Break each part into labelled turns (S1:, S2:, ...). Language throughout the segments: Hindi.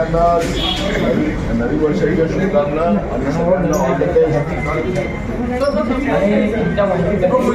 S1: सगळ्यांना नवीन वर्षाच्या शुभकामना आणि सगळ्यांना ऑल द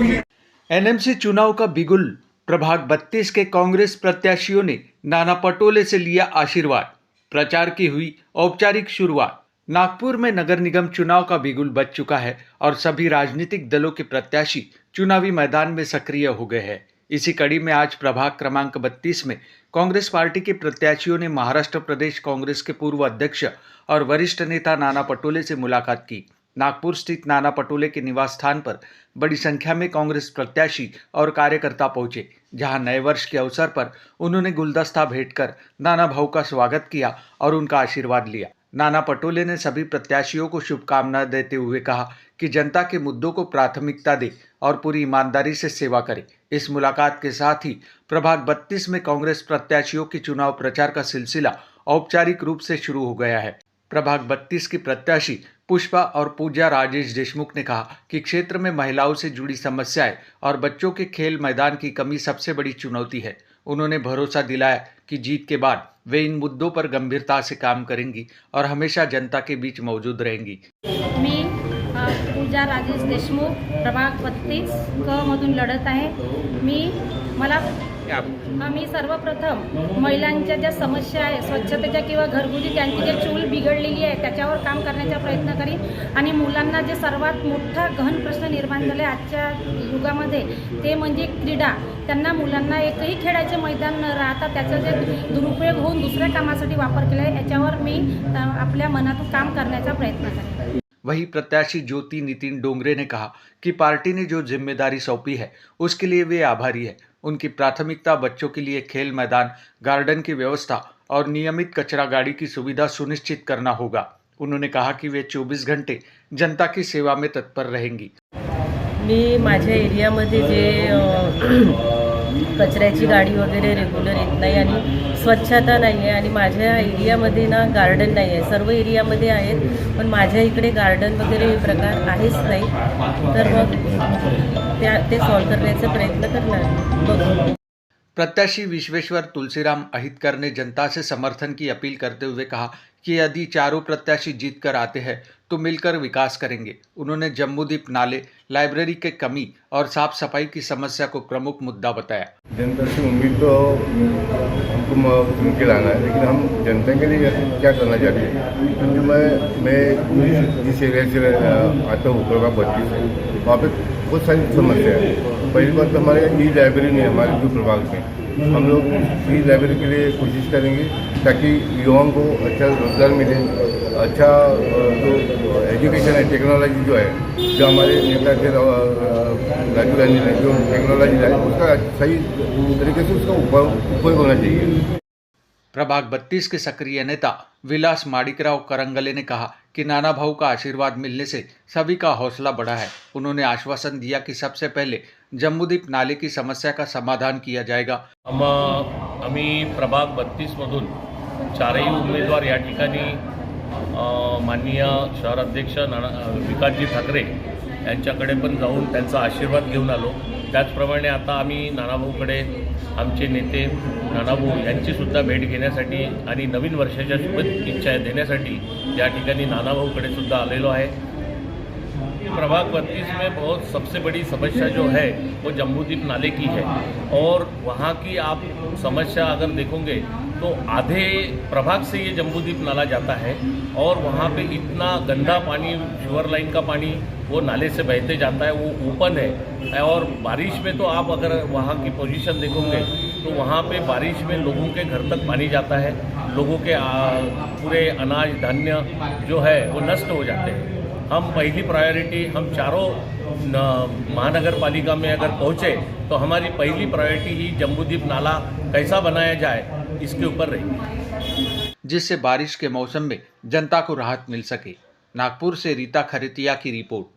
S1: बेस्ट।
S2: एनएमसी चुनाव का बिगुल प्रभाग 32 के कांग्रेस प्रत्याशियों ने नाना पटोले से लिया आशीर्वाद। प्रचार की हुई औपचारिक शुरुआत। नागपुर में नगर निगम चुनाव का बिगुल बज चुका है और सभी राजनीतिक दलों के प्रत्याशी चुनावी मैदान में सक्रिय हो गए हैं। इसी कड़ी में आज प्रभाग क्रमांक 32 में कांग्रेस पार्टी के प्रत्याशियों ने महाराष्ट्र प्रदेश कांग्रेस के पूर्व अध्यक्ष और वरिष्ठ नेता नाना पटोले से मुलाकात की। नागपुर स्थित नाना पटोले के निवास स्थान पर बड़ी संख्या में कांग्रेस प्रत्याशी और कार्यकर्ता पहुंचे, जहां नए वर्ष के अवसर पर उन्होंने गुलदस्ता भेंट कर नाना भाऊ का स्वागत किया और उनका आशीर्वाद लिया। नाना पटोले ने सभी प्रत्याशियों को शुभकामनाएं देते हुए कहा कि जनता के मुद्दों को प्राथमिकता दे और पूरी ईमानदारी से सेवा करे। इस मुलाकात के साथ ही प्रभाग 32 में कांग्रेस प्रत्याशियों की चुनाव प्रचार का सिलसिला औपचारिक रूप से शुरू हो गया है। प्रभाग 32 की प्रत्याशी पुष्पा और पूजा राजेश देशमुख ने कहा कि क्षेत्र में महिलाओं से जुड़ी समस्याएं और बच्चों के खेल मैदान की कमी सबसे बड़ी चुनौती है। उन्होंने भरोसा दिलाया कि जीत के बाद वे इन मुद्दों पर गंभीरता से काम करेंगी और हमेशा जनता के बीच मौजूद रहेंगी।
S3: मी पूजा राजेश देशमुख प्रभाग 32 क मधून लढत आहे। मी सर्वप्रथम महिलांच्या ज्या समस्या आहे स्वच्छतेच्या किंवा घरगुती त्यांची जे चूल बिघडलेली आहे त्याच्यावर काम करण्याचा प्रयत्न करीन आणि मुलांना जे सर्वात मोठा गहन प्रश्न निर्माण झाले आजच्या युगामध्ये ते म्हणजे क्रीडा। त्यांना मुलांना एकही खेळाचे मैदान न राहता त्याचा जे दुरुपयोग होऊन दुसऱ्या कामासाठी वापर केला आहे याच्यावर मी आपल्या मनातून काम करण्याचा प्रयत्न करेन।
S2: वहीं प्रत्याशी ज्योति नितिन डोंगरे ने कहा कि पार्टी ने जो जिम्मेदारी सौंपी है उसके लिए वे आभारी है। उनकी प्राथमिकता बच्चों के लिए खेल मैदान, गार्डन की व्यवस्था और नियमित कचरा गाड़ी की सुविधा सुनिश्चित करना होगा। उन्होंने कहा कि वे 24 घंटे जनता की सेवा में तत्पर रहेंगी।
S4: मी माझ्या एरियामध्ये जे कचऱ्याची गाडी वगैरे रेग्युलर येत नाही आणि स्वच्छता नाही आहे आणि माझ्या एरियामध्ये ना गार्डन नाही आहे। सर्व एरियामध्ये आहेत पण माझ्या इकडे गार्डन वगैरे हे प्रकार आहेच नाही, तर मग ते सॉल्व करण्याचा प्रयत्न करणार।
S2: प्रत्याशी विश्वेश्वर तुलसीराम अहितकर ने जनता से समर्थन की अपील करते हुए कहा कि यदि चारों प्रत्याशी जीत कर आते हैं तो मिलकर विकास करेंगे। उन्होंने जम्बूदीप नाले, लाइब्रेरी के कमी और साफ सफाई की समस्या को प्रमुख मुद्दा बताया।
S1: जनता से उम्मीद तो हमको उनके लाना है, लेकिन हम जनता के लिए क्या करना चाहते हैं, क्योंकि मैं जिस एरिया से आता हूँ प्रभाग 32 से, वहाँ पे बहुत सारी समस्या है। पहली बात तो हमारे ई लाइब्रेरी नहीं है हमारे जो प्रभाग में। हम लोग ई लाइब्रेरी के लिए कोशिश करेंगे ताकि युवाओं को अच्छा रोजगार मिले, अच्छा जो एजुकेशन है, टेक्नोलॉजी जो है, जो हमारे नेता थे राजीव गांधी ने जो टेक्नोलॉजी है उसका सही तरीके से उसका उपयोग होना चाहिए।
S2: प्रभाग 32 के सक्रिय नेता विलास माडिकराव करंगले ने कहा कि नाना भाऊ का आशीर्वाद मिलने से सभी का हौसला बढ़ा है। उन्होंने आश्वासन दिया कि सबसे पहले जम्बूदीप नाले की समस्या का समाधान किया जाएगा।
S5: आम्ही प्रभाग 32 मधून चारही उमेदवार या ठिकाणी माननीय शहर अध्यक्ष विकासजी ठाकरे यांच्याकडे पण जाऊन त्यांचा आशीर्वाद घेऊन आलो। त्याचप्रमाणे आता आम्ही नानाभाऊकडे आमचे नेते नानाभाऊ यांचीसुद्धा भेट घेण्यासाठी आणि नवीन वर्षाच्या शुभेच्छा देण्यासाठी या ठिकाणी नानाभाऊकडे सुद्धा आलेलो आहे। प्रभाग 32 में बहुत सबसे बड़ी समस्या जो है वो जम्बूदीप नाले की है और वहाँ की आप समस्या अगर देखोगे तो आधे प्रभाग से ये जम्बूदीप नाला जाता है और वहाँ पे इतना गंदा पानी, श्योर लाइन का पानी वो नाले से बहते जाता है, वो ओपन है और बारिश में तो आप अगर वहाँ की पोजीशन देखोगे तो वहाँ पे बारिश में लोगों के घर तक पानी जाता है, लोगों के पूरे अनाज धान्य जो है वो नष्ट हो जाते हैं। हम पहली प्रायोरिटी हम चारों महानगर पालिका में अगर पहुँचे तो हमारी पहली प्रायोरिटी ही जम्बूदीप नाला कैसा बनाया जाए इसके ऊपर रहेगी,
S2: जिससे बारिश के मौसम में जनता को राहत मिल सके। नागपुर से रीता खरेतिया की रिपोर्ट।